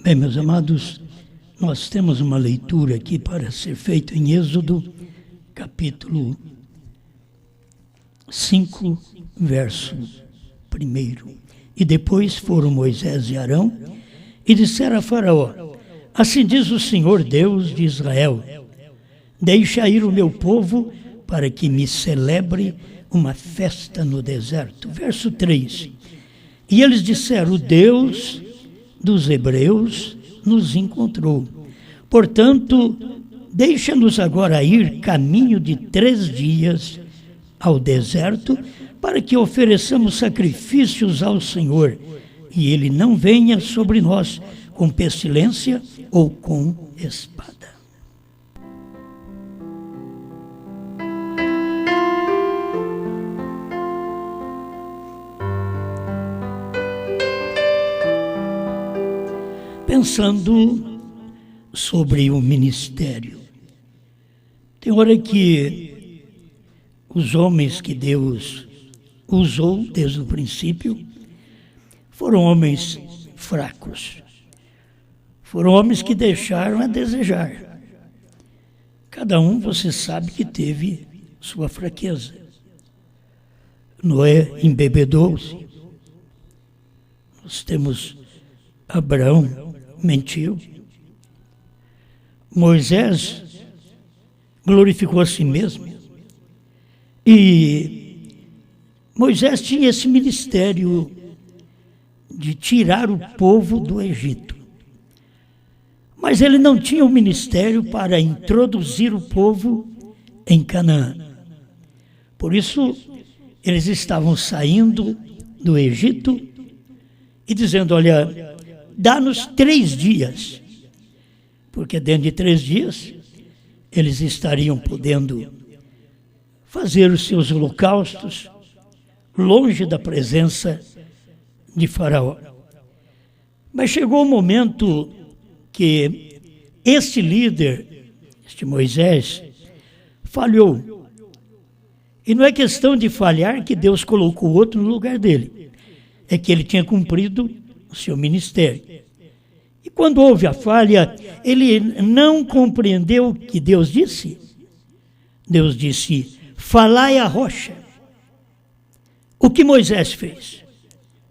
Bem, meus amados, nós temos uma leitura aqui para ser feita em Êxodo, capítulo 5, verso 1. E depois foram Moisés e Arão e disseram a Faraó: assim diz o Senhor Deus de Israel: deixa ir o meu povo para que me celebre uma festa no deserto. Verso 3. E eles disseram: o Deus dos hebreus nos encontrou. Portanto, deixa-nos agora ir caminho de 3 dias ao deserto, para que ofereçamos sacrifícios ao Senhor, e ele não venha sobre nós com pestilência ou com espada. Pensando sobre o ministério, tem hora que os homens que Deus usou desde o princípio foram homens fracos, foram homens que deixaram a desejar. Cada um, você sabe, que teve sua fraqueza. Noé embebedou-se. Nós temos Abraão, mentiu. Moisés glorificou a si mesmo. E Moisés tinha esse ministério de tirar o povo do Egito. Mas ele não tinha o ministério para introduzir o povo em Canaã. Por isso, eles estavam saindo do Egito e dizendo: olha, dá-nos 3 dias, porque dentro de 3 dias eles estariam podendo fazer os seus holocaustos longe da presença de Faraó. Mas chegou o momento que este líder, este Moisés, falhou. E não é questão de falhar que Deus colocou outro no lugar dele. É que ele tinha cumprido o seu ministério. E quando houve a falha, ele não compreendeu o que Deus disse. Deus disse: falai à rocha. O que Moisés fez?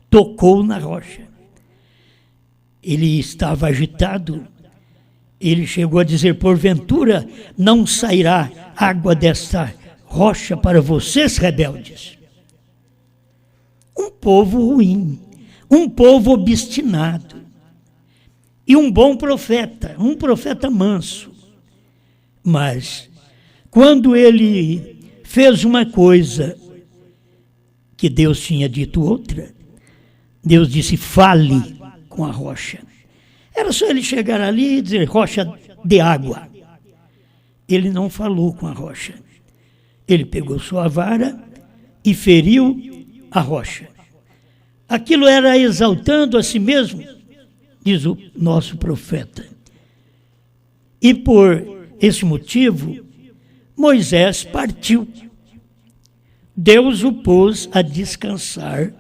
Tocou na rocha. Ele estava agitado. Ele chegou a dizer: porventura não sairá água desta rocha para vocês, rebeldes? Um povo ruim, um povo obstinado, e um bom profeta, um profeta manso. Mas, quando ele fez uma coisa que Deus tinha dito outra, Deus disse: fale com a rocha. Era só ele chegar ali e dizer: rocha de água. Ele não falou com a rocha. Ele pegou sua vara e feriu a rocha. Aquilo era exaltando a si mesmo, diz o nosso profeta. E por esse motivo, Moisés partiu. Deus o pôs a descansar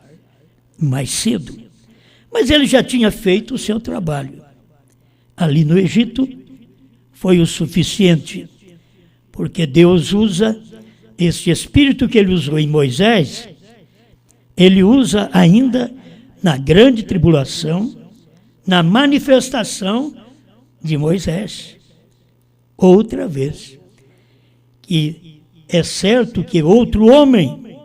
mais cedo. Mas ele já tinha feito o seu trabalho. Ali no Egito foi o suficiente, porque Deus usa esse espírito que ele usou em Moisés, ele usa ainda na grande tribulação, na manifestação de Moisés. Outra vez, que é certo que outro homem,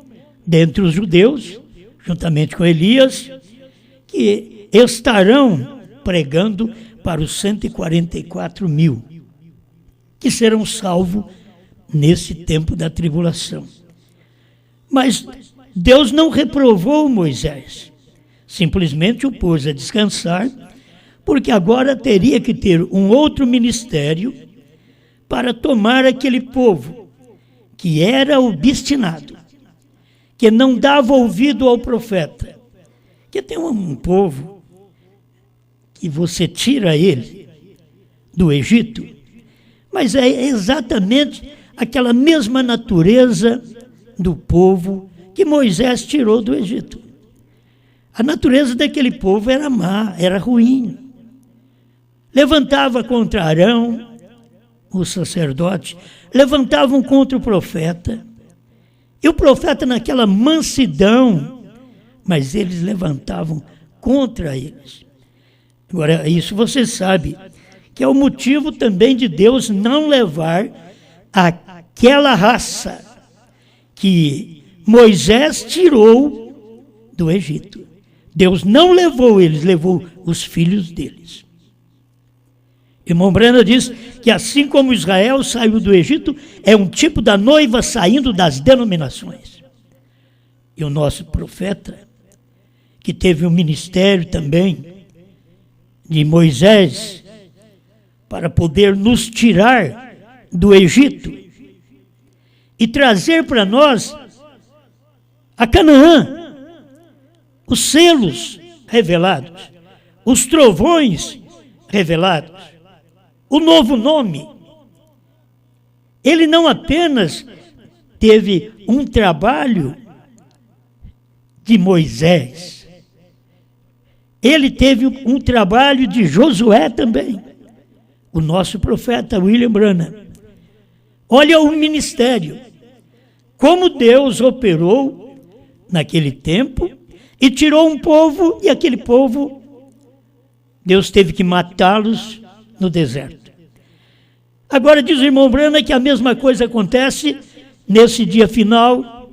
dentre os judeus, juntamente com Elias, que estarão pregando para os 144.000, que serão salvos nesse tempo da tribulação. Mas Deus não reprovou Moisés, simplesmente o pôs a descansar, porque agora teria que ter um outro ministério para tomar aquele povo que era obstinado, que não dava ouvido ao profeta. Que tem um povo que você tira ele do Egito, mas é exatamente aquela mesma natureza do povo que Moisés tirou do Egito. A natureza daquele povo era má, era ruim. levantava contra Arão, o sacerdote, levantavam contra o profeta. E o profeta naquela mansidão, mas eles levantavam contra eles. Agora, isso você sabe, que é o motivo também de Deus não levar aquela raça que Moisés tirou do Egito. Deus não levou eles, levou os filhos deles. Irmão Brana diz que assim como Israel saiu do Egito, é um tipo da noiva saindo das denominações. E o nosso profeta, que teve um ministério também de Moisés, para poder nos tirar do Egito e trazer para nós a Canaã, os selos revelados, os trovões revelados, o novo nome. Ele não apenas teve um trabalho de Moisés, ele teve um trabalho de Josué também, o nosso profeta William Branham. Olha o ministério, como Deus operou naquele tempo e tirou um povo, e aquele povo, Deus teve que matá-los no deserto. Agora diz o irmão Branham que a mesma coisa acontece nesse dia final,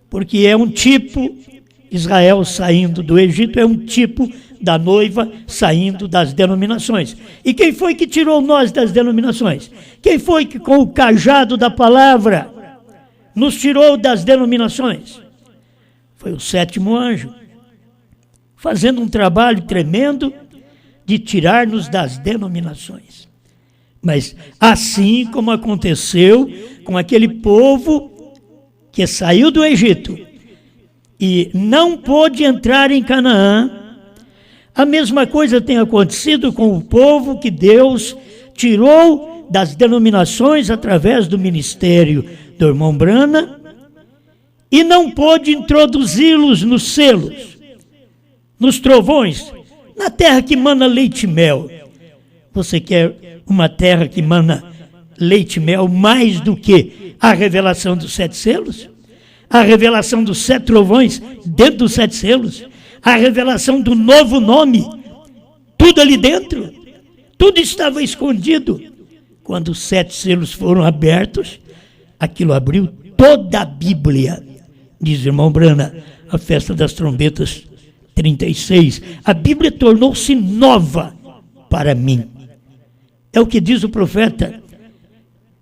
porque é um tipo, Israel saindo do Egito é um tipo da noiva saindo das denominações. E quem foi que tirou nós das denominações? Quem foi que com o cajado da palavra nos tirou das denominações? Foi o sétimo anjo, fazendo um trabalho tremendo de tirar-nos das denominações. Mas assim como aconteceu com aquele povo que saiu do Egito e não pôde entrar em Canaã, a mesma coisa tem acontecido com o povo que Deus tirou das denominações através do ministério do irmão Branham e não pôde introduzi-los nos selos, nos trovões, na terra que mana leite e mel. Você quer uma terra que mana leite e mel mais do que a revelação dos 7 selos? A revelação dos 7 trovões dentro dos 7 selos? A revelação do novo nome? Tudo ali dentro? Tudo estava escondido. Quando os 7 selos foram abertos, aquilo abriu toda a Bíblia. Diz o irmão Branham, a festa das trombetas 36. A Bíblia tornou-se nova para mim. É o que diz o profeta.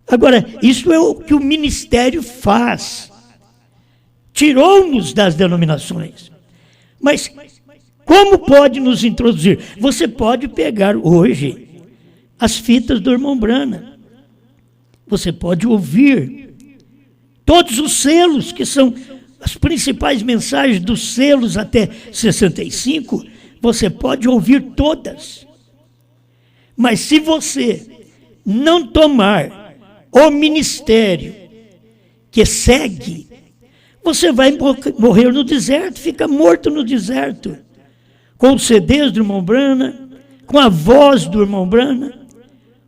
Agora, isso é o que o ministério faz. Tirou-nos das denominações. Mas como pode nos introduzir? Você pode pegar hoje as fitas do irmão Branham. Você pode ouvir todos os selos, que são as principais mensagens dos selos até 65, você pode ouvir todas. Mas se você não tomar o ministério que segue, você vai morrer no deserto, fica morto no deserto. Com os CDs do irmão Branham, com a voz do irmão Branham,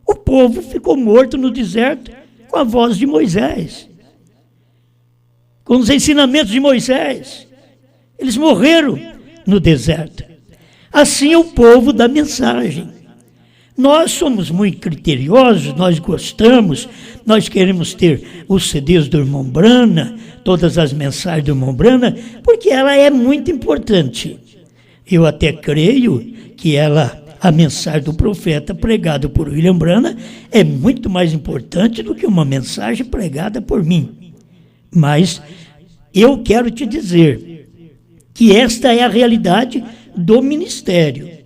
o povo ficou morto no deserto com a voz de Moisés. Com os ensinamentos de Moisés, eles morreram no deserto. Assim é o povo da mensagem. Nós somos muito criteriosos, nós gostamos, nós queremos ter os CDs do irmão Branham, todas as mensagens do irmão Branham, porque ela é muito importante. Eu até creio que a mensagem do profeta pregada por William Branham é muito mais importante do que uma mensagem pregada por mim. Mas eu quero te dizer que esta é a realidade do ministério.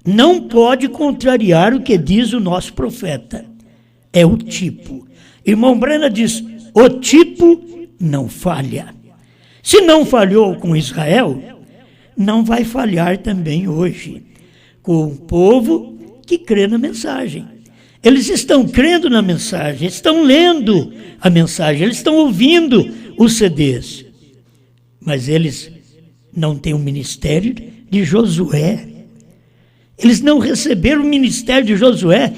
Não pode contrariar o que diz o nosso profeta. É o tipo. Irmão Branham diz, o tipo não falha. Se não falhou com Israel, não vai falhar também hoje com o povo que crê na mensagem. Eles estão crendo na mensagem, estão lendo a mensagem, eles estão ouvindo os CDs. Mas eles não têm o ministério de Josué. Eles não receberam o ministério de Josué,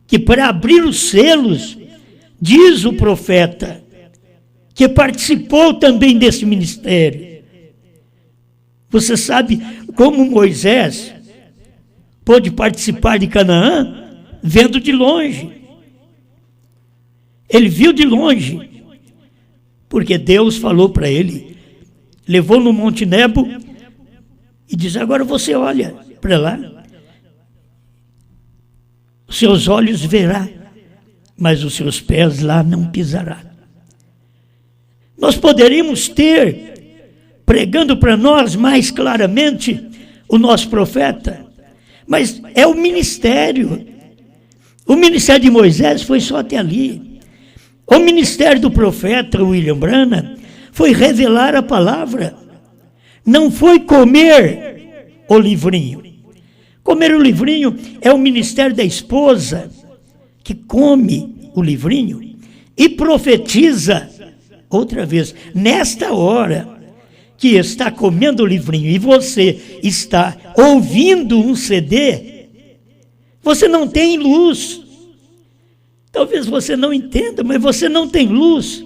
que para abrir os selos, diz o profeta, que participou também desse ministério. Você sabe como Moisés pôde participar de Canaã? Vendo de longe. Ele viu de longe, porque Deus falou para ele, levou no Monte Nebo e diz: agora você olha para lá, os seus olhos verá, mas os seus pés lá não pisará. Nós poderíamos ter, pregando para nós mais claramente, o nosso profeta, mas é o ministério. O ministério de Moisés foi só até ali. O ministério do profeta William Branham foi revelar a palavra, não foi comer o livrinho. Comer o livrinho é o ministério da esposa, que come o livrinho e profetiza outra vez. Nesta hora que está comendo o livrinho e você está ouvindo um CD, você não tem luz. Talvez você não entenda, mas você não tem luz.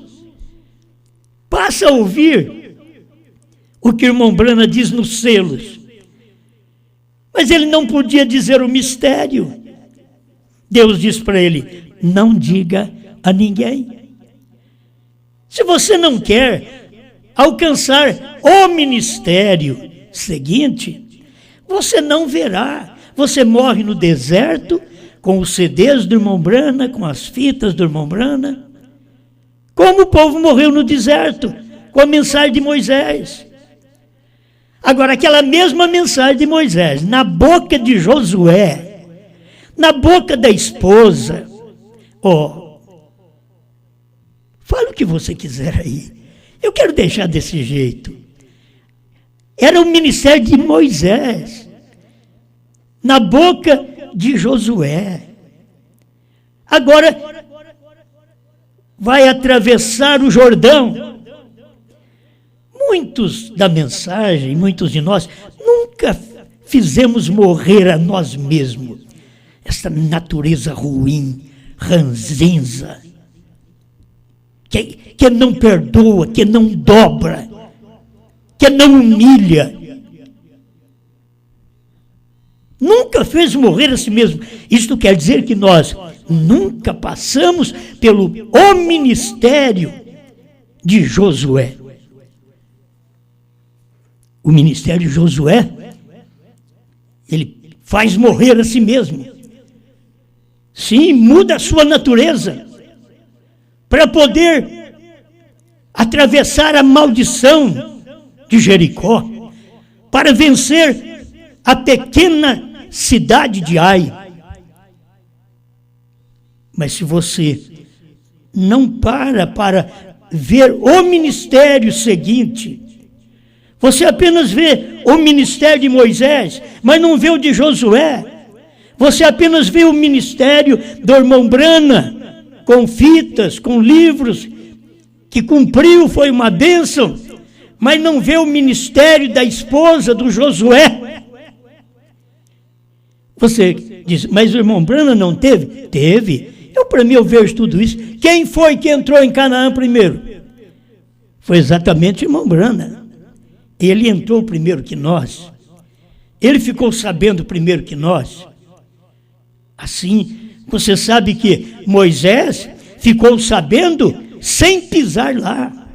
Passa a ouvir o que o irmão Branham diz nos selos. Mas ele não podia dizer o mistério. Deus diz para ele: não diga a ninguém. Se você não quer alcançar o ministério seguinte, você não verá. Você morre no deserto, com os CDs do irmão Branham, com as fitas do irmão Branham. Como o povo morreu no deserto, com a mensagem de Moisés. Agora, aquela mesma mensagem de Moisés, na boca de Josué, na boca da esposa, fala o que você quiser aí. Eu quero deixar desse jeito. Era o ministério de Moisés, na boca de Josué. Agora, vai atravessar o Jordão. Muitos da mensagem, muitos de nós, nunca fizemos morrer a nós mesmos. Essa natureza ruim, ranzinza, que não perdoa, que não dobra, que não humilha. Nunca fez morrer a si mesmo. Isto quer dizer que nós nunca passamos pelo ministério de Josué. O ministério de Josué, ele faz morrer a si mesmo. Sim, muda a sua natureza para poder atravessar a maldição de Jericó, para vencer a pequena cidade de Ai. Mas se você não para ver o ministério seguinte, você apenas vê o ministério de Moisés, mas não vê o de Josué. Você apenas vê o ministério do irmão Branham, com fitas, com livros, que cumpriu, foi uma bênção, mas não vê o ministério da esposa do Josué. Você diz: mas o irmão Branham não teve? Teve. Para mim, eu vejo tudo isso. Quem foi que entrou em Canaã primeiro? Foi exatamente o irmão Branham. Ele entrou primeiro que nós. Ele ficou sabendo primeiro que nós. Assim, você sabe que Moisés ficou sabendo sem pisar lá.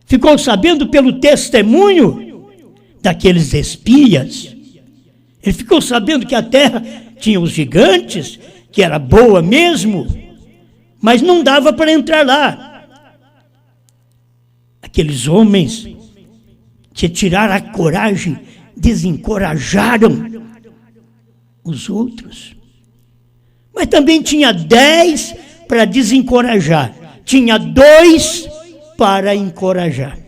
Ficou sabendo pelo testemunho daqueles espias. Ele ficou sabendo que a terra tinha os gigantes, que era boa mesmo, mas não dava para entrar lá. Aqueles homens que tiraram a coragem, desencorajaram os outros. Mas também tinha 10 para desencorajar. Tinha 2 para encorajar.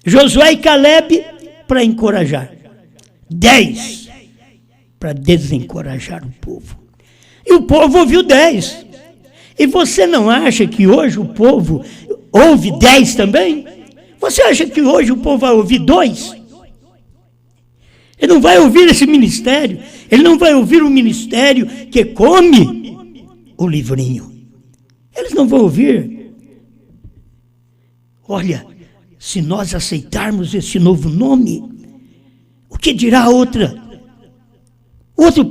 Josué e Caleb para encorajar. 10 para desencorajar o povo. E o povo ouviu 10. E você não acha que hoje o povo ouve 10 também? Você acha que hoje o povo vai ouvir 2? Ele não vai ouvir esse ministério. Ele não vai ouvir o ministério que come o livrinho. Eles não vão ouvir. Olha, se nós aceitarmos esse novo nome, o que dirá outro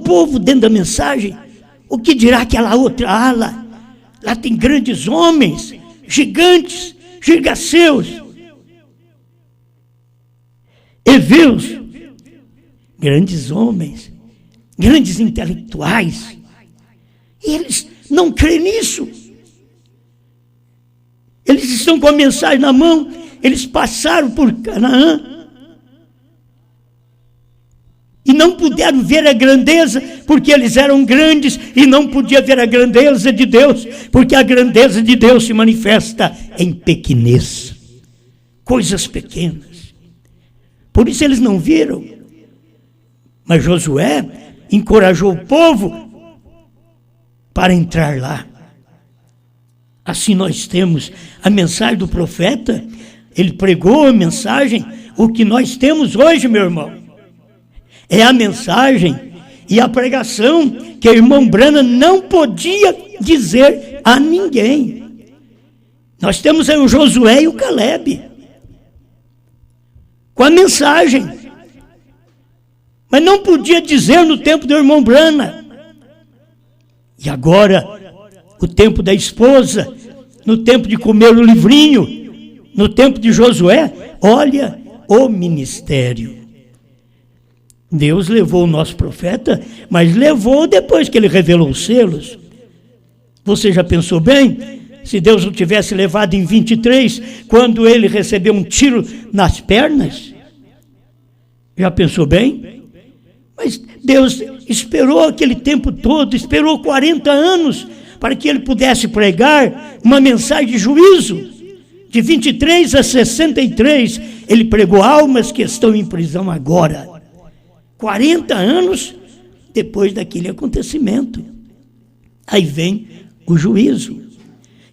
povo dentro da mensagem? O que dirá aquela outra ala? Lá tem grandes homens, gigantes, gigaceus, heveus, grandes homens, grandes intelectuais. E eles não creem nisso. Eles estão com a mensagem na mão, eles passaram por Canaã e não puderam ver a grandeza, porque eles eram grandes e não podiam ver a grandeza de Deus, porque a grandeza de Deus se manifesta em pequenez, coisas pequenas. Por isso eles não viram. Mas Josué encorajou o povo para entrar lá. Assim nós temos a mensagem do profeta, ele pregou a mensagem, o que nós temos hoje, meu irmão, é a mensagem e a pregação que o irmão Branham não podia dizer a ninguém. Nós temos aí o Josué e o Caleb, com a mensagem, mas não podia dizer no tempo do irmão Branham. E agora, o tempo da esposa, no tempo de comer o livrinho, no tempo de Josué, olha o ministério. Deus levou o nosso profeta, mas levou depois que ele revelou os selos. Você já pensou bem? Se Deus o tivesse levado em 23, quando ele recebeu um tiro nas pernas? Já pensou bem? Mas Deus esperou aquele tempo todo, esperou 40 anos, para que ele pudesse pregar uma mensagem de juízo. De 23 a 63, ele pregou almas que estão em prisão agora. 40 anos depois daquele acontecimento. Aí vem o juízo.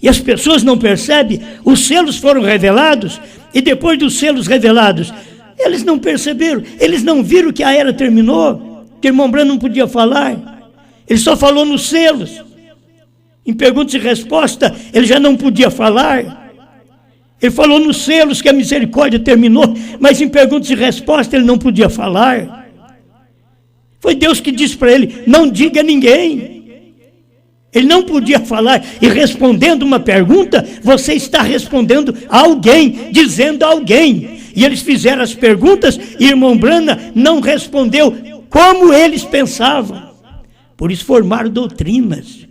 E as pessoas não percebem, os selos foram revelados, e depois dos selos revelados, eles não perceberam, eles não viram que a era terminou, que o irmão Branham não podia falar. Ele só falou nos selos. Em perguntas e respostas, ele já não podia falar. Ele falou nos selos que a misericórdia terminou, mas em perguntas e respostas ele não podia falar. Foi Deus que disse para ele, não diga a ninguém. Ele não podia falar, e respondendo uma pergunta, você está respondendo a alguém, dizendo a alguém. E eles fizeram as perguntas, e irmão Branham não respondeu como eles pensavam. Por isso formaram doutrinas.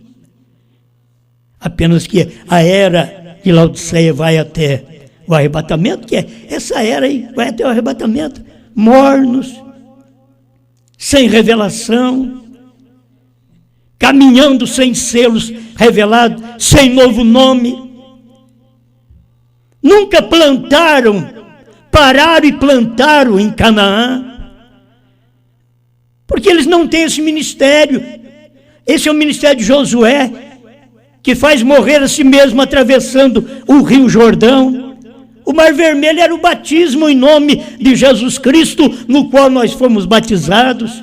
Apenas que a era de Laodiceia vai até o arrebatamento, que é essa era aí, vai até o arrebatamento. Mornos, sem revelação, caminhando sem selos revelados, sem novo nome. Nunca plantaram, pararam e plantaram em Canaã, porque eles não têm esse ministério. Esse é o ministério de Josué, que faz morrer a si mesmo atravessando o rio Jordão. O Mar Vermelho era o batismo em nome de Jesus Cristo, no qual nós fomos batizados,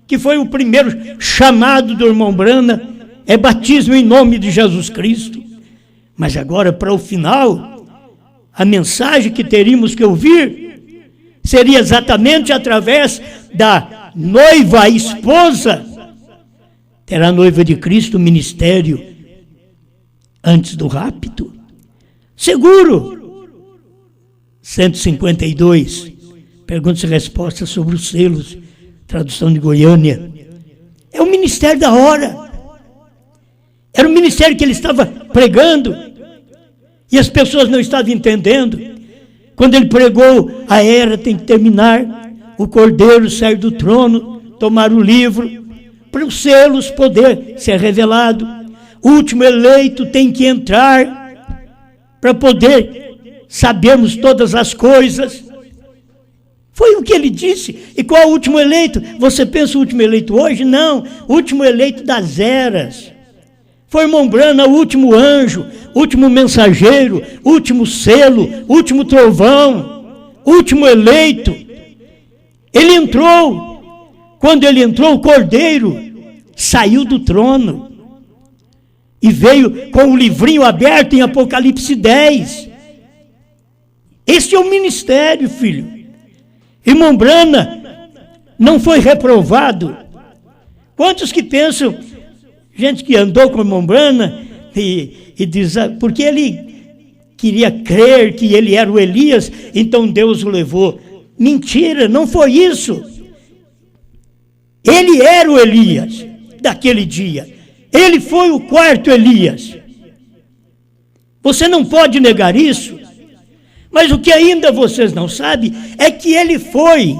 que foi o primeiro chamado do irmão Branham, é batismo em nome de Jesus Cristo. Mas agora, para o final, a mensagem que teríamos que ouvir seria exatamente através da noiva, a esposa, terá a noiva de Cristo, o ministério antes do rapto. Seguro. 152, perguntas e respostas sobre os selos, tradução de Goiânia. É o ministério da hora. Era o ministério que ele estava pregando, e as pessoas não estavam entendendo. Quando ele pregou, a era tem que terminar, o cordeiro sair do trono, tomar o livro, para os selos poder ser revelado. O último eleito tem que entrar, para poder sabermos todas as coisas. Foi o que ele disse. E qual é o último eleito? Você pensa o último eleito hoje? Não, o último eleito das eras. Foi irmão Branham, o último anjo, último mensageiro, último selo, último trovão, último eleito. Ele entrou, quando ele entrou, o Cordeiro saiu do trono e veio com o livrinho aberto em Apocalipse 10. Esse é o ministério, filho. Irmão Brana não foi reprovado. Quantos que pensam, gente que andou com o irmão Brana e diz, porque ele queria crer que ele era o Elias, então Deus o levou. Mentira, não foi isso. Ele era o Elias daquele dia. Ele foi o quarto Elias. Você não pode negar isso. Mas o que ainda vocês não sabem é que ele foi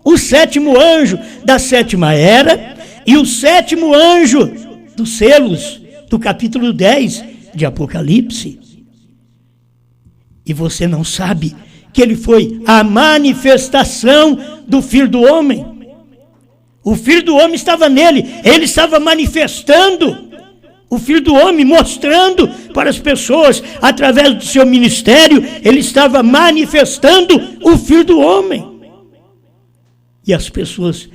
o sétimo anjo da sétima era e o sétimo anjo dos selos do capítulo 10 de Apocalipse. E você não sabe que ele foi a manifestação do Filho do Homem. O Filho do Homem estava nele, ele estava manifestando o Filho do Homem, mostrando para as pessoas, através do seu ministério, ele estava manifestando o Filho do Homem. E as pessoas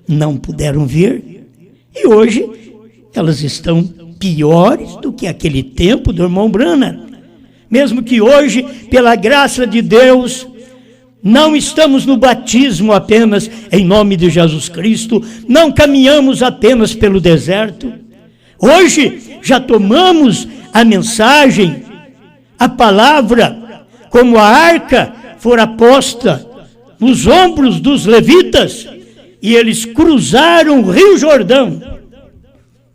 não puderam ver, e hoje elas estão piores do que aquele tempo do irmão Branham. Mesmo que hoje, pela graça de Deus, não estamos no batismo apenas em nome de Jesus Cristo, não caminhamos apenas pelo deserto. Hoje já tomamos a mensagem, a palavra, como a arca fora posta nos ombros dos levitas, e eles cruzaram o Rio Jordão.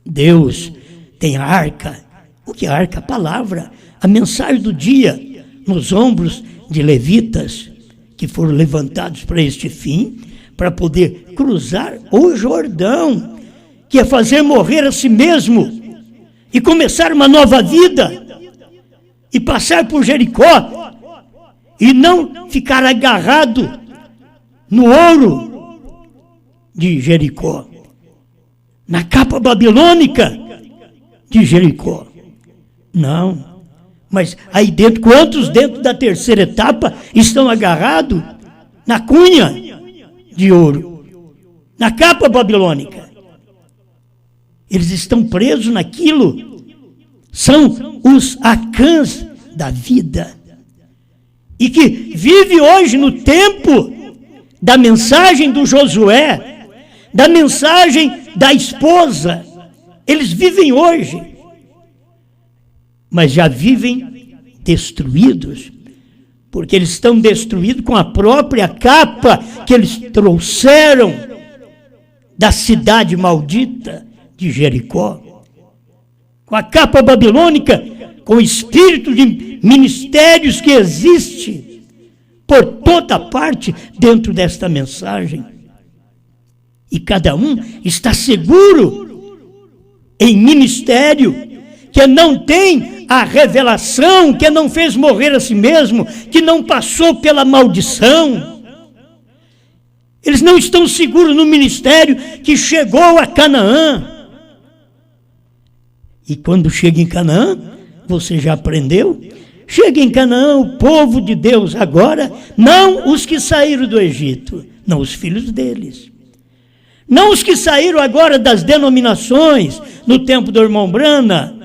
Deus tem a arca. O que é a arca? A palavra, a mensagem do dia, nos ombros de levitas, que foram levantados para este fim, para poder cruzar o Jordão, que é fazer morrer a si mesmo, e começar uma nova vida, e passar por Jericó, e não ficar agarrado no ouro de Jericó, na capa babilônica de Jericó. Não. Mas aí dentro, quantos dentro da terceira etapa estão agarrados na cunha de ouro, na capa babilônica? Eles estão presos naquilo. São os acãs da vida. E que vive hoje no tempo da mensagem do Josué, da mensagem da esposa. Eles vivem hoje. Mas já vivem destruídos, porque eles estão destruídos com a própria capa que eles trouxeram da cidade maldita de Jericó, com a capa babilônica, com o espírito de ministérios que existe por toda parte dentro desta mensagem. E cada um está seguro em ministério, que não tem a revelação, que não fez morrer a si mesmo, que não passou pela maldição. Eles não estão seguros no ministério que chegou a Canaã. E quando chega em Canaã, você já aprendeu? Chega em Canaã o povo de Deus agora, não os que saíram do Egito, não os filhos deles. Não os que saíram agora das denominações, no tempo do irmão Branham,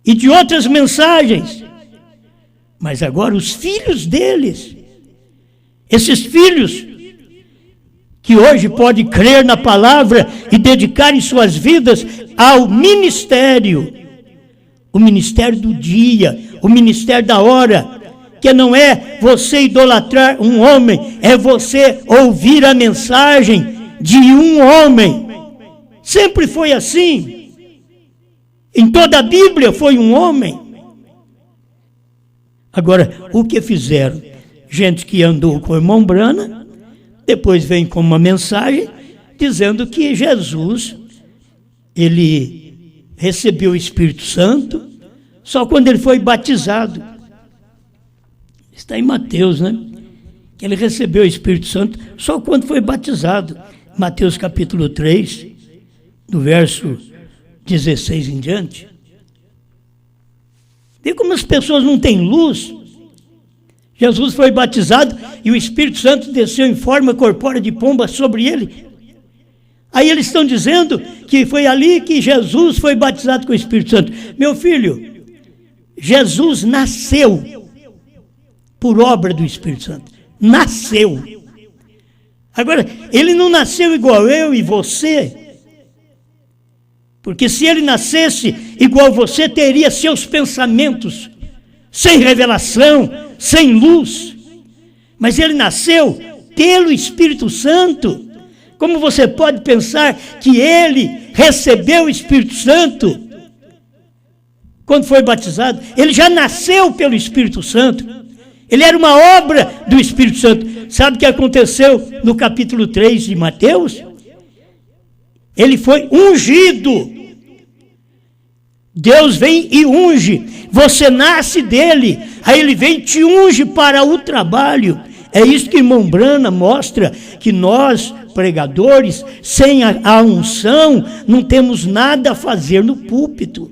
e de outras mensagens, mas agora os filhos deles, esses filhos que hoje podem crer na palavra e dedicarem suas vidas ao ministério, o ministério do dia, o ministério da hora, que não é você idolatrar um homem, é você ouvir a mensagem de um homem. Sempre foi assim. Em toda a Bíblia foi um homem. Agora, o que fizeram? Gente que andou com o irmão Branham, depois vem com uma mensagem dizendo que Jesus, ele recebeu o Espírito Santo só quando ele foi batizado. Está em Mateus, né? Que ele recebeu o Espírito Santo só quando foi batizado. Mateus capítulo 3, do verso 16 em diante. Vê como as pessoas não têm luz. Jesus foi batizado e o Espírito Santo desceu em forma corpórea de pomba sobre ele. Aí eles estão dizendo que foi ali que Jesus foi batizado com o Espírito Santo. Meu filho, Jesus nasceu por obra do Espírito Santo. Nasceu. Agora, ele não nasceu igual eu e você, porque se ele nascesse igual você, teria seus pensamentos sem revelação, sem luz. Mas ele nasceu pelo Espírito Santo. Como você pode pensar que ele recebeu o Espírito Santo quando foi batizado? Ele já nasceu pelo Espírito Santo. Ele era uma obra do Espírito Santo. Sabe o que aconteceu no capítulo 3 de Mateus? Ele foi ungido. Deus vem e unge. Você nasce dele. Aí ele vem e te unge para o trabalho. É isso que irmão Brana mostra, que nós, pregadores, sem a unção, não temos nada a fazer no púlpito.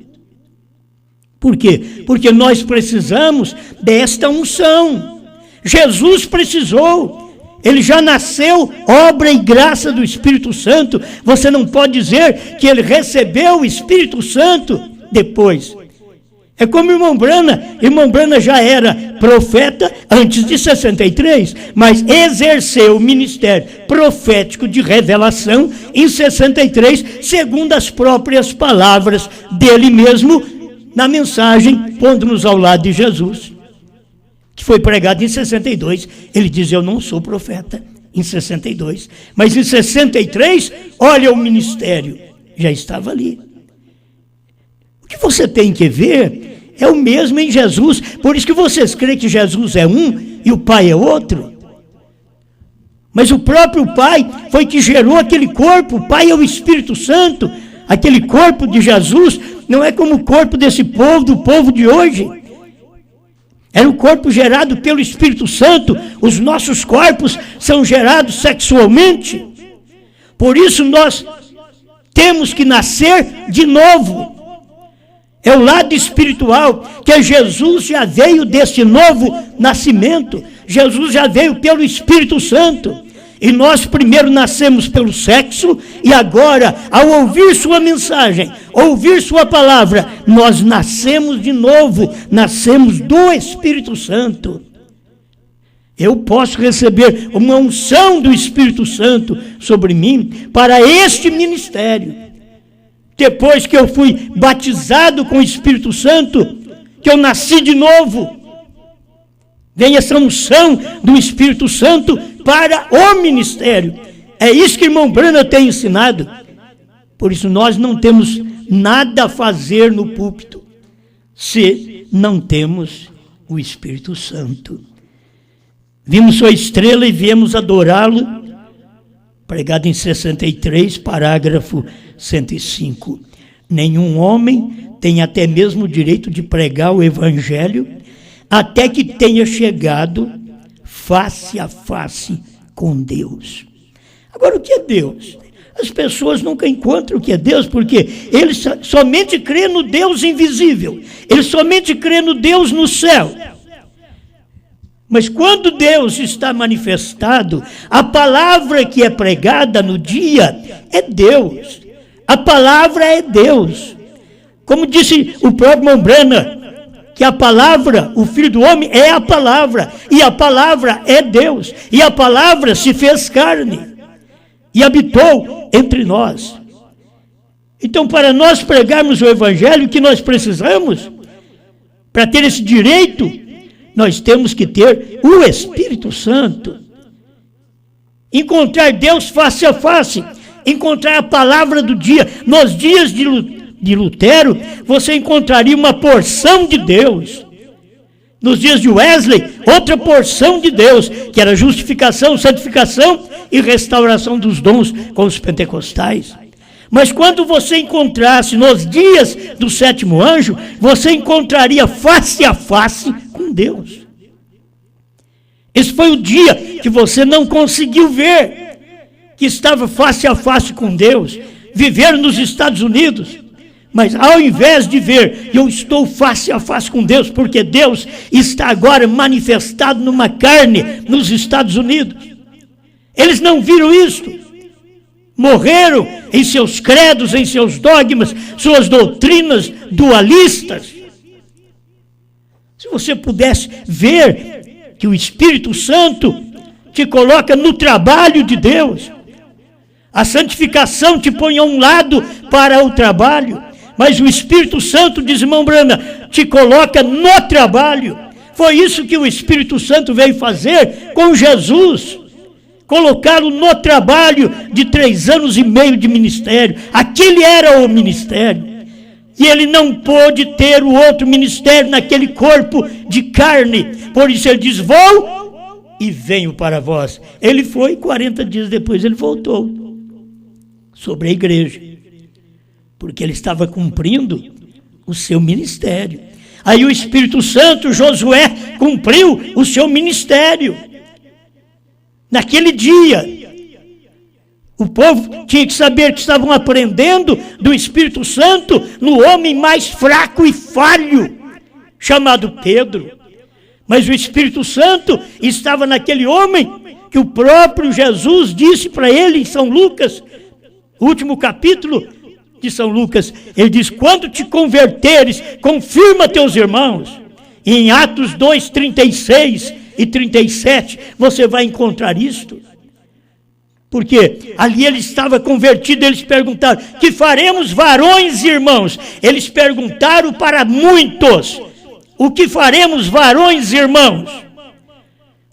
Por quê? Porque nós precisamos desta unção. Jesus precisou. Ele já nasceu, obra e graça do Espírito Santo. Você não pode dizer que ele recebeu o Espírito Santo depois. É como irmão Brana já era profeta antes de 63, mas exerceu o ministério profético de revelação em 63, segundo as próprias palavras dele mesmo, na mensagem, pondo-nos ao lado de Jesus, que foi pregado em 62. Ele diz, eu não sou profeta, em 62. Mas em 63, olha o ministério, já estava ali. O que você tem que ver é o mesmo em Jesus. Por isso que vocês creem que Jesus é um e o Pai é outro. Mas o próprio Pai foi que gerou aquele corpo. O Pai é o Espírito Santo. Aquele corpo de Jesus não é como o corpo desse povo, do povo de hoje. Era um corpo gerado pelo Espírito Santo. Os nossos corpos são gerados sexualmente. Por isso nós temos que nascer de novo. É o lado espiritual, que Jesus já veio desse novo nascimento. Jesus já veio pelo Espírito Santo. E nós primeiro nascemos pelo sexo, e agora, ao ouvir sua mensagem, ouvir sua palavra, nós nascemos de novo, nascemos do Espírito Santo. Eu posso receber uma unção do Espírito Santo sobre mim para este ministério. Depois que eu fui batizado com o Espírito Santo, que eu nasci de novo, vem essa unção do Espírito Santo para o ministério. É isso que o irmão Brana tem ensinado. Por isso nós não temos nada a fazer no púlpito se não temos o Espírito Santo. Vimos sua estrela e viemos adorá-lo, pregado em 63, parágrafo 105. Nenhum homem tem até mesmo o direito de pregar o evangelho até que tenha chegado face a face com Deus. Agora, o que é Deus? As pessoas nunca encontram o que é Deus, porque eles somente crêem no Deus invisível. Eles somente crêem no Deus no céu. Mas quando Deus está manifestado, a palavra que é pregada no dia é Deus. A palavra é Deus. Como disse o próprio irmão Brana, que a palavra, o Filho do Homem é a palavra, e a palavra é Deus, e a palavra se fez carne, e habitou entre nós. Então, para nós pregarmos o Evangelho, o que nós precisamos, para ter esse direito, nós temos que ter o Espírito Santo. Encontrar Deus face a face, encontrar a palavra do dia. Nos dias de Lutero, você encontraria uma porção de Deus. Nos dias de Wesley, outra porção de Deus, que era justificação, santificação e restauração dos dons com os pentecostais. Mas quando você encontrasse nos dias do sétimo anjo, você encontraria face a face com Deus. Esse foi o dia que você não conseguiu ver, que estava face a face com Deus. Viver nos Estados Unidos, Mas ao invés de ver, eu estou face a face com Deus, porque Deus está agora manifestado numa carne nos Estados Unidos. Eles não viram isto. Morreram em seus credos, em seus dogmas, suas doutrinas dualistas. Se você pudesse ver que o Espírito Santo te coloca no trabalho de Deus, a santificação te põe a um lado para o trabalho, mas o Espírito Santo, diz irmão Brana, te coloca no trabalho. Foi isso que o Espírito Santo veio fazer com Jesus, colocá-lo no trabalho de 3 anos e meio de ministério. Aquele era o ministério. E ele não pôde ter o outro ministério naquele corpo de carne. Por isso ele diz, vou e venho para vós. Ele foi, 40 dias depois ele voltou sobre a igreja, porque ele estava cumprindo o seu ministério. Aí o Espírito Santo, Josué, cumpriu o seu ministério. Naquele dia, o povo tinha que saber que estavam aprendendo do Espírito Santo no homem mais fraco e falho, chamado Pedro. Mas o Espírito Santo estava naquele homem que o próprio Jesus disse para ele em São Lucas, último capítulo de São Lucas, ele diz, quando te converteres, confirma teus irmãos. E em Atos 2, 36 e 37, você vai encontrar isto. Porque ali ele estava convertido, eles perguntaram, que faremos varões e irmãos? Eles perguntaram para muitos, o que faremos varões e irmãos?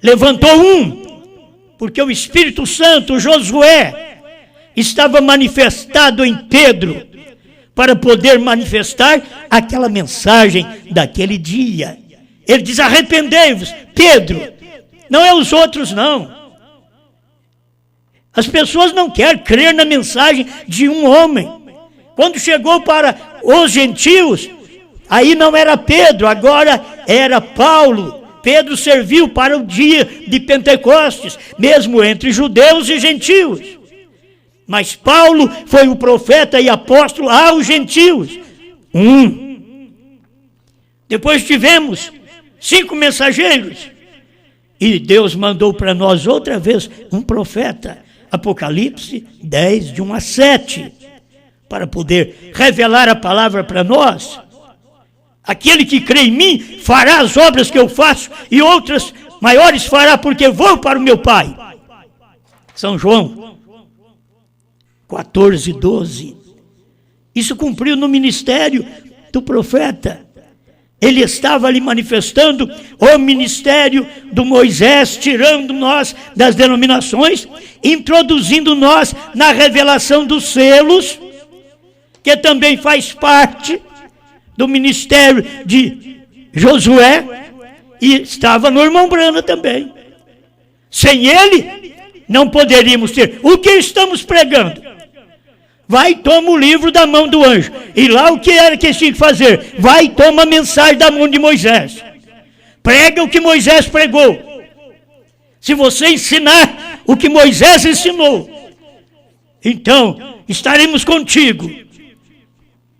Levantou um, porque o Espírito Santo, Josué, estava manifestado em Pedro, para poder manifestar aquela mensagem daquele dia. Ele diz, arrependei-vos, Pedro, não é os outros não. As pessoas não querem crer na mensagem de um homem. Quando chegou para os gentios, aí não era Pedro, agora era Paulo. Pedro serviu para o dia de Pentecostes, mesmo entre judeus e gentios. Mas Paulo foi o profeta e apóstolo aos gentios. Depois tivemos 5 mensageiros. E Deus mandou para nós outra vez um profeta. Apocalipse 10, de 1 a 7. Para poder revelar a palavra para nós. Aquele que crê em mim fará as obras que eu faço e outras maiores fará, porque vou para o meu Pai. São João 14, 12. Isso cumpriu no ministério do profeta. Ele estava ali manifestando o ministério do Moisés, tirando nós das denominações, introduzindo nós na revelação dos selos, que também faz parte do ministério de Josué, e estava no irmão Brana também. Sem ele, não poderíamos ter. O que estamos pregando? Vai e toma o livro da mão do anjo. E lá o que era que eles tinham que fazer? Vai e toma a mensagem da mão de Moisés. Prega o que Moisés pregou. Se você ensinar o que Moisés ensinou, então estaremos contigo.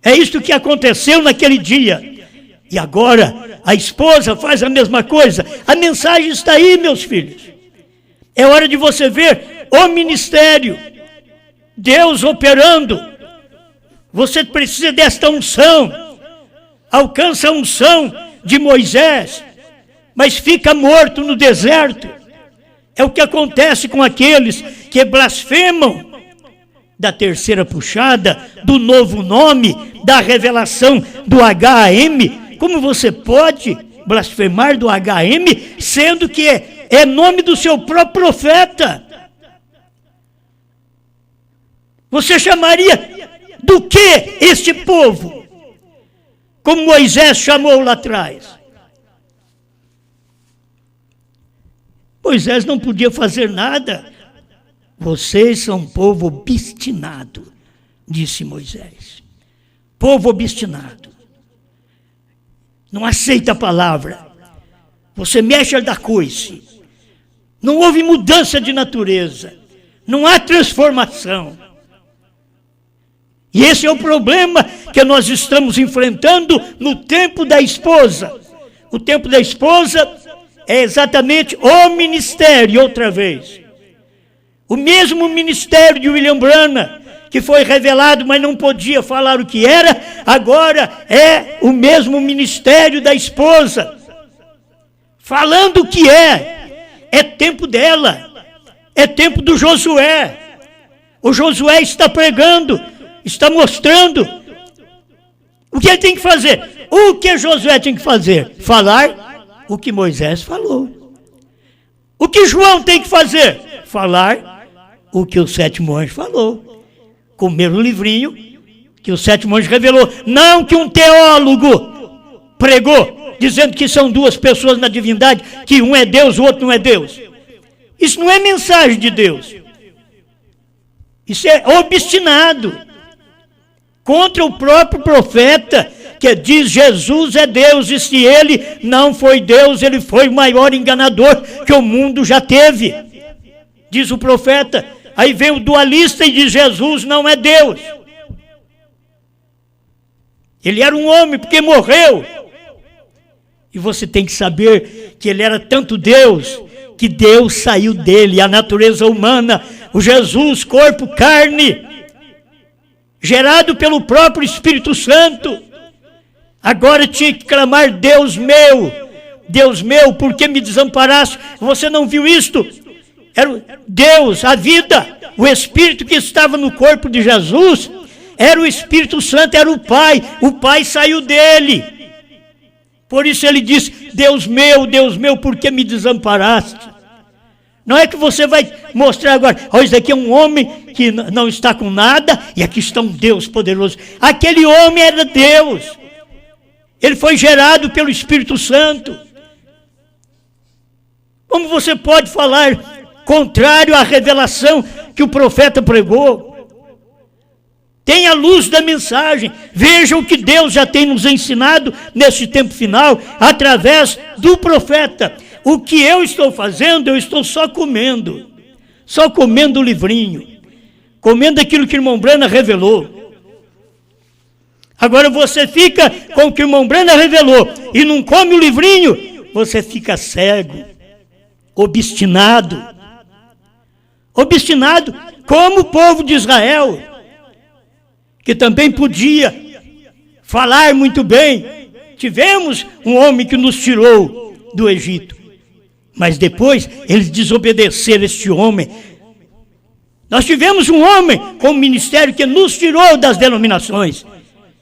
É isto que aconteceu naquele dia. E agora a esposa faz a mesma coisa. A mensagem está aí, meus filhos. É hora de você ver o ministério. Deus operando. Você precisa desta unção. Alcança a unção de Moisés, mas fica morto no deserto. É o que acontece com aqueles que blasfemam da terceira puxada, do novo nome, da revelação do HM. Como você pode blasfemar do HM, sendo que é nome do seu próprio profeta? Você chamaria do que este povo? Como Moisés chamou lá atrás. Moisés não podia fazer nada. Vocês são um povo obstinado, disse Moisés. Povo obstinado. Não aceita a palavra. Você mexe da coice. Não houve mudança de natureza. Não há transformação. E esse é o problema que nós estamos enfrentando no tempo da esposa. O tempo da esposa é exatamente o ministério, outra vez. O mesmo ministério de William Branham, que foi revelado, mas não podia falar o que era, agora é o mesmo ministério da esposa. Falando o que é tempo dela, é tempo do Josué. O Josué está pregando, está mostrando o que ele tem que fazer. O que Josué tem que fazer? Falar o que Moisés falou. O que João tem que fazer? Falar o que o sétimo anjo falou. Comer o livrinho que o sétimo anjo revelou. Não que um teólogo pregou, dizendo que são duas pessoas na divindade, que um é Deus, o outro não é Deus. Isso não é mensagem de Deus. Isso é obstinado contra o próprio profeta, que diz Jesus é Deus, e se ele não foi Deus, ele foi o maior enganador que o mundo já teve, diz o profeta. Aí vem o dualista e diz Jesus não é Deus. Ele era um homem porque morreu. E você tem que saber que ele era tanto Deus, que Deus saiu dele, a natureza humana, o Jesus, corpo, carne, gerado pelo próprio Espírito Santo. Agora tinha que clamar, Deus meu, por que me desamparaste? Você não viu isto? Era Deus, a vida, o Espírito que estava no corpo de Jesus, era o Espírito Santo, era o Pai saiu dele. Por isso ele diz, Deus meu, por que me desamparaste? Não é que você vai mostrar agora, isso aqui é um homem que não está com nada, e aqui está um Deus poderoso. Aquele homem era Deus. Ele foi gerado pelo Espírito Santo. Como você pode falar contrário à revelação que o profeta pregou? Tenha a luz da mensagem. Veja o que Deus já tem nos ensinado nesse tempo final, através do profeta. O que eu estou fazendo, eu estou só comendo o livrinho, comendo aquilo que o irmão Branham revelou. Agora você fica com o que o irmão Branham revelou e não come o livrinho, você fica cego, obstinado como o povo de Israel, que também podia falar muito bem. Tivemos um homem que nos tirou do Egito, mas depois eles desobedeceram este homem. Nós tivemos um homem com um ministério que nos tirou das denominações,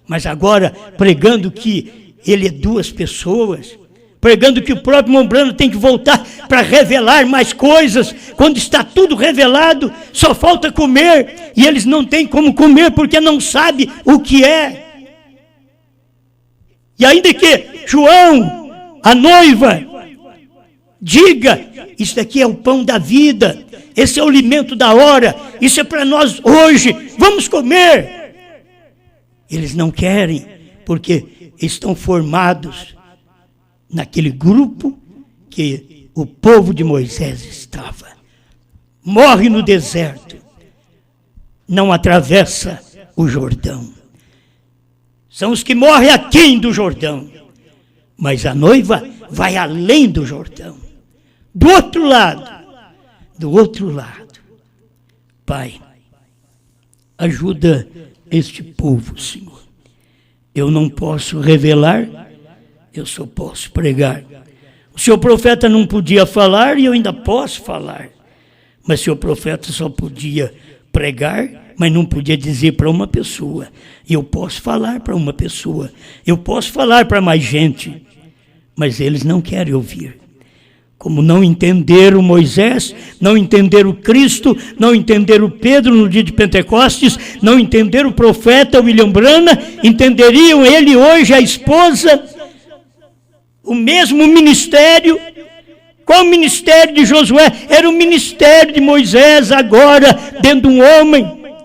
mas agora pregando que ele é duas pessoas, pregando que o próprio irmão Branham tem que voltar para revelar mais coisas, quando está tudo revelado, só falta comer, e eles não têm como comer porque não sabem o que é. E ainda que João, a noiva, diga, isso aqui é o pão da vida, esse é o alimento da hora, isso é para nós hoje, vamos comer. Eles não querem, porque estão formados naquele grupo que o povo de Moisés estava. Morre no deserto, não atravessa o Jordão. São os que morrem aquém do Jordão, mas a noiva vai além do Jordão. Do outro lado. Pai, ajuda este povo, Senhor. Eu não posso revelar, eu só posso pregar. O senhor profeta não podia falar e eu ainda posso falar. Mas o senhor profeta só podia pregar, mas não podia dizer para uma pessoa. E eu posso falar para uma pessoa, eu posso falar para mais gente, mas eles não querem ouvir. Como não entenderam Moisés, não entenderam Cristo, não entenderam Pedro no dia de Pentecostes, não entenderam o profeta William Branham, entenderiam ele hoje, a esposa, o mesmo ministério. Qual o ministério de Josué? Era o ministério de Moisés agora, dentro de um homem,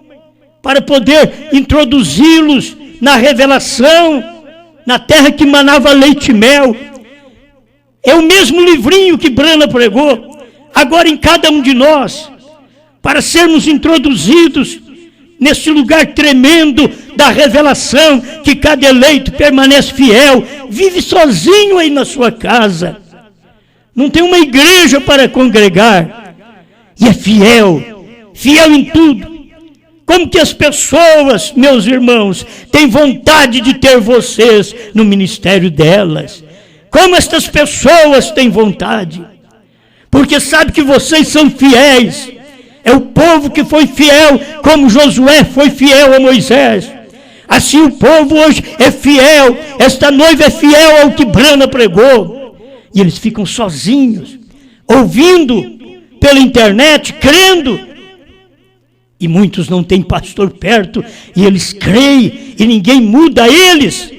para poder introduzi-los na revelação, na terra que manava leite e mel. É o mesmo livrinho que Branham pregou, agora em cada um de nós, para sermos introduzidos nesse lugar tremendo da revelação, que cada eleito permanece fiel, vive sozinho aí na sua casa, não tem uma igreja para congregar, e é fiel, fiel em tudo. Como que as pessoas, meus irmãos, têm vontade de ter vocês no ministério delas? Como estas pessoas têm vontade? Porque sabe que vocês são fiéis. É o povo que foi fiel, como Josué foi fiel a Moisés. Assim o povo hoje é fiel, esta noiva é fiel ao que Brana pregou. E eles ficam sozinhos, ouvindo pela internet, crendo. E muitos não têm pastor perto, e eles creem, e ninguém muda eles,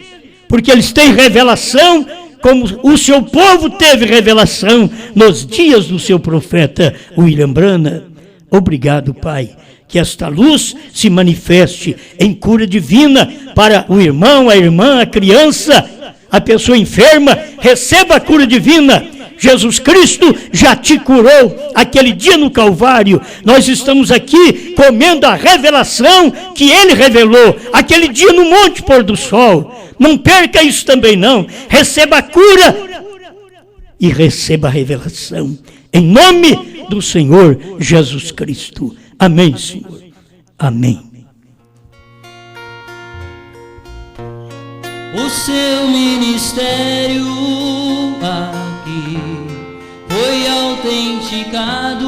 porque eles têm revelação, como o seu povo teve revelação nos dias do seu profeta William Brana. Obrigado, Pai, que esta luz se manifeste em cura divina para o irmão, a irmã, a criança, a pessoa enferma, receba a cura divina. Jesus Cristo já te curou aquele dia no Calvário. Nós estamos aqui comendo a revelação que Ele revelou aquele dia no Monte Pôr do Sol. Não perca isso também não. Receba a cura e receba a revelação. Em nome do Senhor Jesus Cristo. Amém, Senhor. Amém. O seu ministério aqui foi autenticado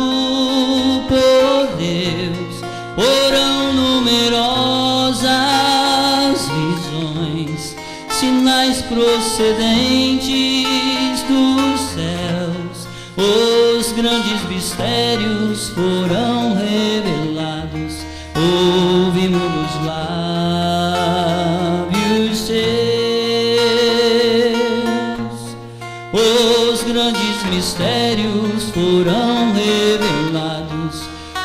por Deus. Foram numerosas visões, sinais procedentes dos céus. Os grandes mistérios foram revelados. Ouvimos dos lábios seus. Os grandes mistérios foram revelados.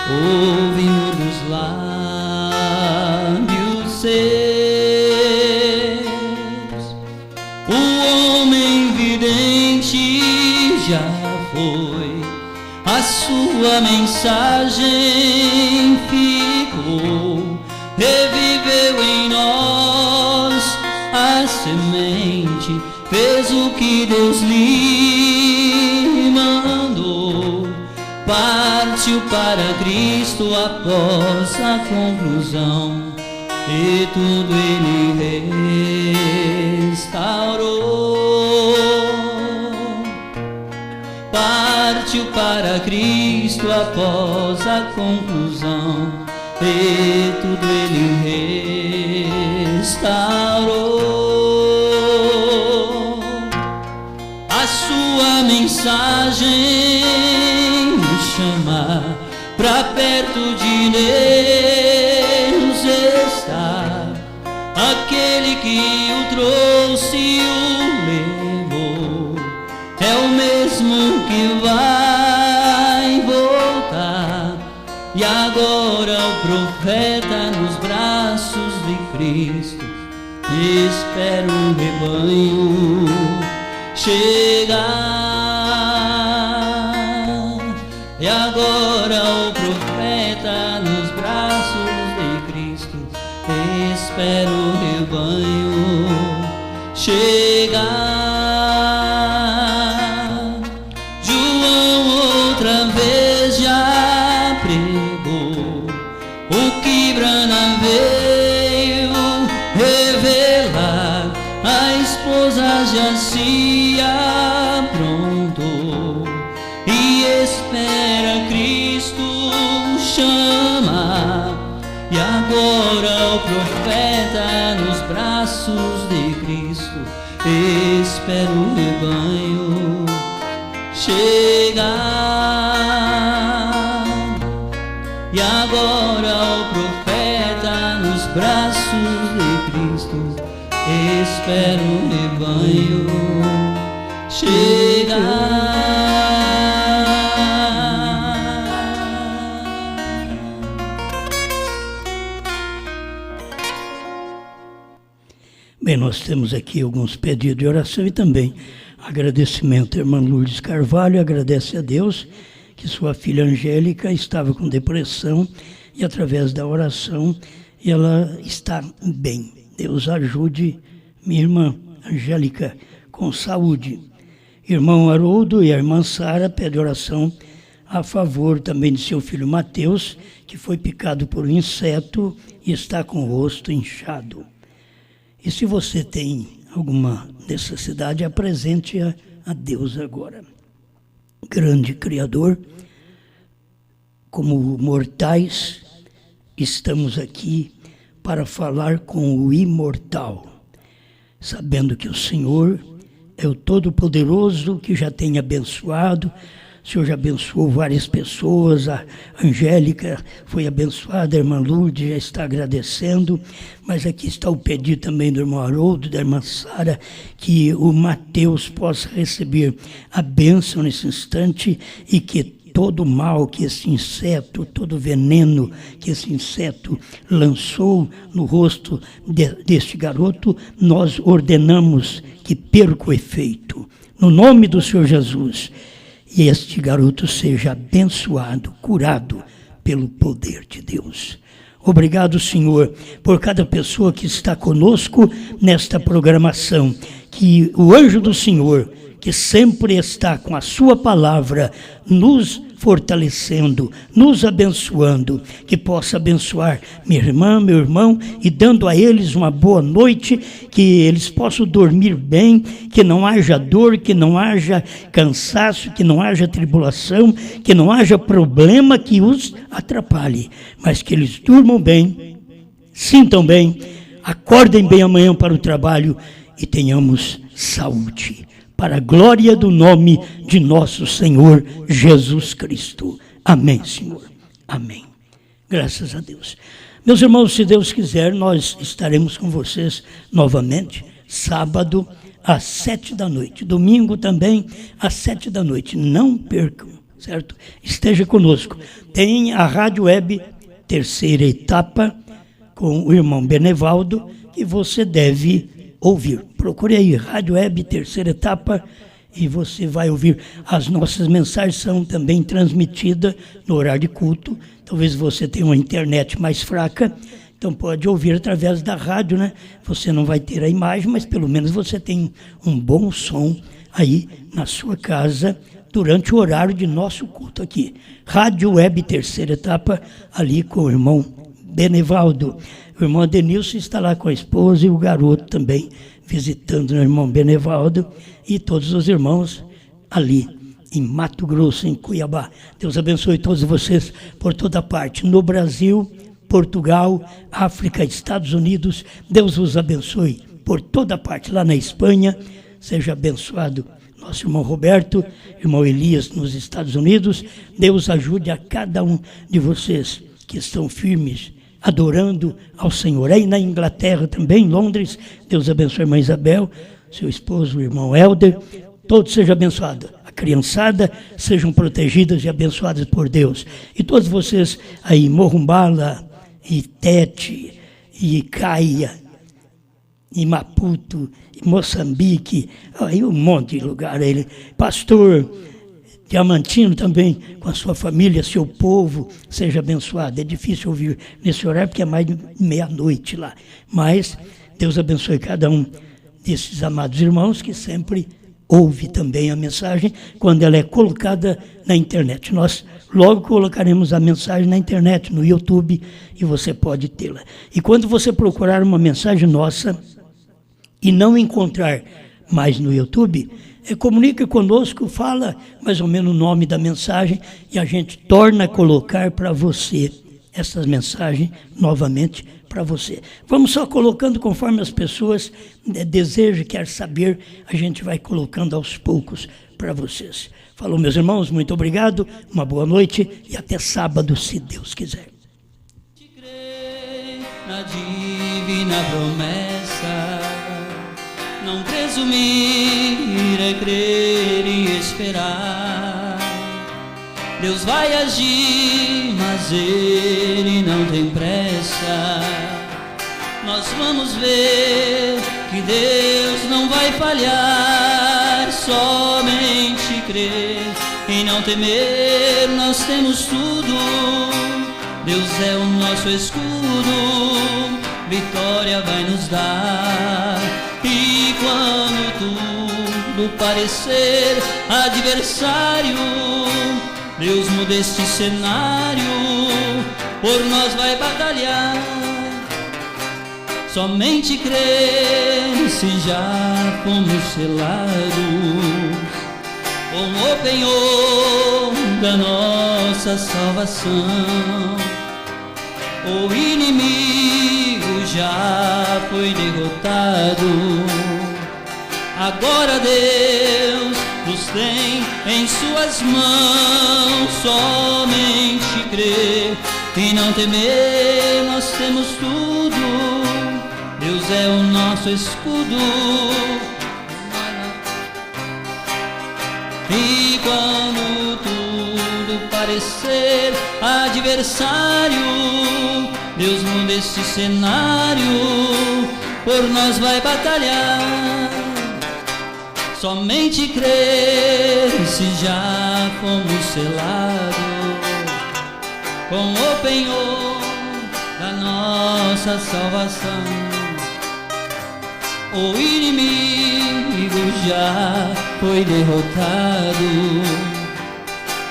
Ouvimos dos lábios seus. O homem vidente já foi, a sua mensagem ficou, reviveu em nós a semente, fez o que Deus lhe mandou, partiu para Cristo após a conclusão, e tudo Ele restaurou. Partiu para Cristo após a conclusão, e tudo Ele restaurou. A sua mensagem nos chama pra perto de Deus está. Aquele que o trouxe e o levou é o mesmo que vai voltar. E agora o profeta nos braços de Cristo espera o rebanho chegar. E agora o profeta nos braços de Cristo espera o rebanho chegar. Já se aprontou e espera Cristo chamar. E agora o profeta nos braços de Cristo espera o rebanho chegar. E agora o profeta nos braços de Cristo espera o rebanho chegar. Bem, nós temos aqui alguns pedidos de oração e também agradecimento à irmã Lourdes Carvalho. Agradece a Deus que sua filha Angélica estava com depressão e através da oração ela está bem. Deus ajude minha irmã Angélica com saúde. Irmão Haroldo e a irmã Sara pedem oração a favor também de seu filho Mateus, que foi picado por um inseto e está com o rosto inchado. E se você tem alguma necessidade, apresente-a a Deus agora. Grande Criador, como mortais, estamos aqui para falar com o imortal, sabendo que o Senhor é o Todo-Poderoso que já tem abençoado. O Senhor já abençoou várias pessoas, a Angélica foi abençoada, a irmã Lourdes já está agradecendo, mas aqui está o pedido também do irmão Haroldo, da irmã Sara, que o Mateus possa receber a bênção nesse instante e que todo mal que esse inseto, todo veneno que esse inseto lançou no rosto deste garoto, nós ordenamos que perca o efeito. No nome do Senhor Jesus, e este garoto seja abençoado, curado pelo poder de Deus. Obrigado, Senhor, por cada pessoa que está conosco nesta programação, que o anjo do Senhor, que sempre está com a sua palavra, nos fortalecendo, nos abençoando, que possa abençoar minha irmã, meu irmão, e dando a eles uma boa noite, que eles possam dormir bem, que não haja dor, que não haja cansaço, que não haja tribulação, que não haja problema que os atrapalhe, mas que eles durmam bem, sintam bem, acordem bem amanhã para o trabalho e tenhamos saúde, para a glória do nome de nosso Senhor Jesus Cristo. Amém, Senhor. Amém. Graças a Deus. Meus irmãos, se Deus quiser, nós estaremos com vocês novamente, sábado, às 7h, domingo também, às 7h. Não percam, certo? Esteja conosco. Tem a Rádio Web, terceira etapa, com o irmão Benevaldo, que você deve ouvir. Procure aí, Rádio Web, terceira etapa, e você vai ouvir. As nossas mensagens são também transmitidas no horário de culto. Talvez você tenha uma internet mais fraca, então pode ouvir através da rádio, né? Você não vai ter a imagem, mas pelo menos você tem um bom som aí na sua casa durante o horário de nosso culto aqui. Rádio Web, terceira etapa, ali com o irmão Benevaldo. O irmão Adenilson está lá com a esposa e o garoto também visitando o irmão Benevaldo e todos os irmãos ali em Mato Grosso, em Cuiabá. Deus abençoe todos vocês por toda parte, no Brasil, Portugal, África, Estados Unidos. Deus vos abençoe por toda parte, lá na Espanha. Seja abençoado nosso irmão Roberto, irmão Elias nos Estados Unidos. Deus ajude a cada um de vocês que estão firmes, adorando ao Senhor. Aí na Inglaterra também, em Londres, Deus abençoe a irmã Isabel, seu esposo, o irmão Helder, todos sejam abençoados. A criançada sejam protegidas e abençoadas por Deus. E todos vocês aí, Morumbala, e Tete, e Caia, e Maputo, e Moçambique, aí um monte de lugar. Aí, pastor Diamantino também, com a sua família, seu povo, seja abençoado. É difícil ouvir nesse horário, porque é mais de meia-noite lá. Mas Deus abençoe cada um desses amados irmãos que sempre ouve também a mensagem quando ela é colocada na internet. Nós logo colocaremos a mensagem na internet, no YouTube, e você pode tê-la. E quando você procurar uma mensagem nossa e não encontrar mais no YouTube, comunica conosco, fala mais ou menos o nome da mensagem e a gente torna a colocar para você essas mensagens novamente para você. Vamos só colocando conforme as pessoas desejam, querem saber, a gente vai colocando aos poucos para vocês. Falou, meus irmãos, muito obrigado, uma boa noite e até sábado, se Deus quiser. Na divina promessa, não presumir é crer e esperar. Deus vai agir, mas Ele não tem pressa. Nós vamos ver que Deus não vai falhar. Somente crer e não temer, nós temos tudo. Deus é o nosso escudo, vitória vai nos dar. E quando tudo parecer adversário, Deus muda este cenário, por nós vai batalhar. Somente crer se já fomos selados com o penhor da nossa salvação. O inimigo já foi derrotado, agora Deus nos tem em suas mãos. Somente crer e não temer, nós temos tudo. Deus é o nosso escudo. E quando tudo parecer adversário, Deus muda este cenário, por nós vai batalhar. Somente crer se já fomos selados com o penhor da nossa salvação. O inimigo já foi derrotado,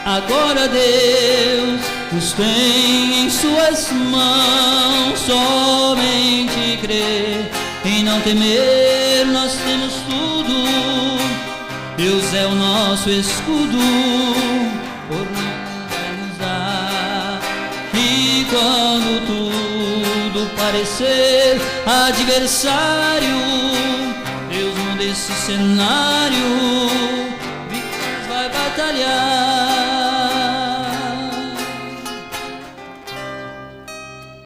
agora Deus nos tem em suas mãos. Somente crer e não temer, nós temos tudo. Deus é o nosso escudo, por nós vai nos dar. E quando tudo parecer adversário, Deus muda esse cenário, vitórias vai batalhar.